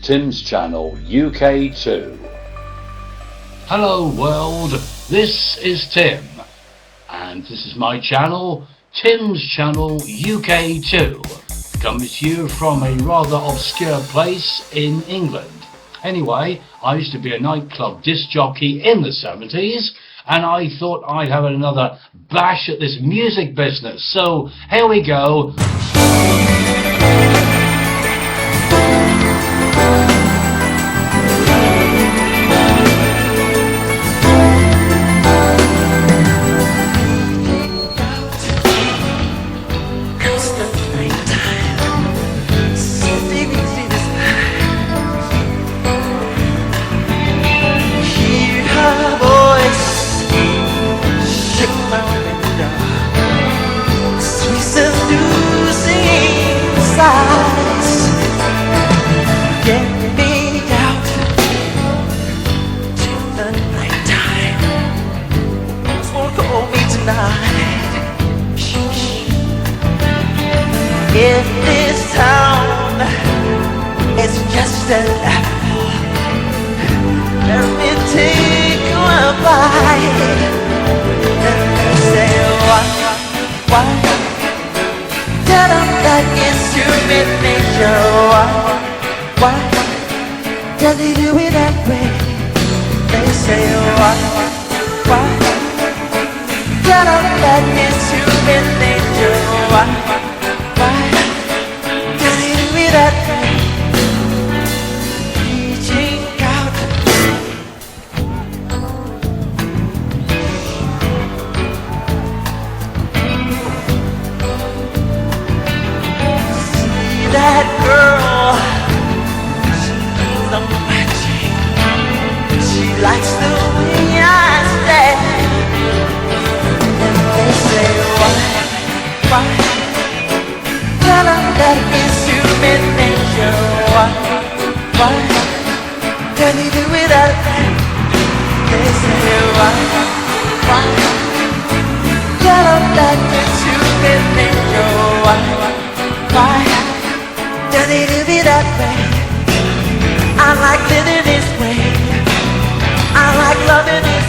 Tim's Channel UK2. Hello world, this is Tim, and this is my channel, Tim's Channel UK2, coming to you from a rather obscure place in England. Anyway, I used to be a nightclub disc jockey in the 70s, and I thought I'd have another bash at this music business. So here we go. In this town, it's just a apple. Let me take a bite. And they say, why? Tell them that it's human nature. Why? Does he do it that way? They say, why? Tell them that it's human nature. Why does he do it that way? Reaching out, see that girl, she's a magic. She likes the way I stand. And they say, why? Tell them that it's human nature. Why? Can he do it that way? They say, why? Tell them that it's human nature. Why? Does he do it that way? I like living this way. I like loving this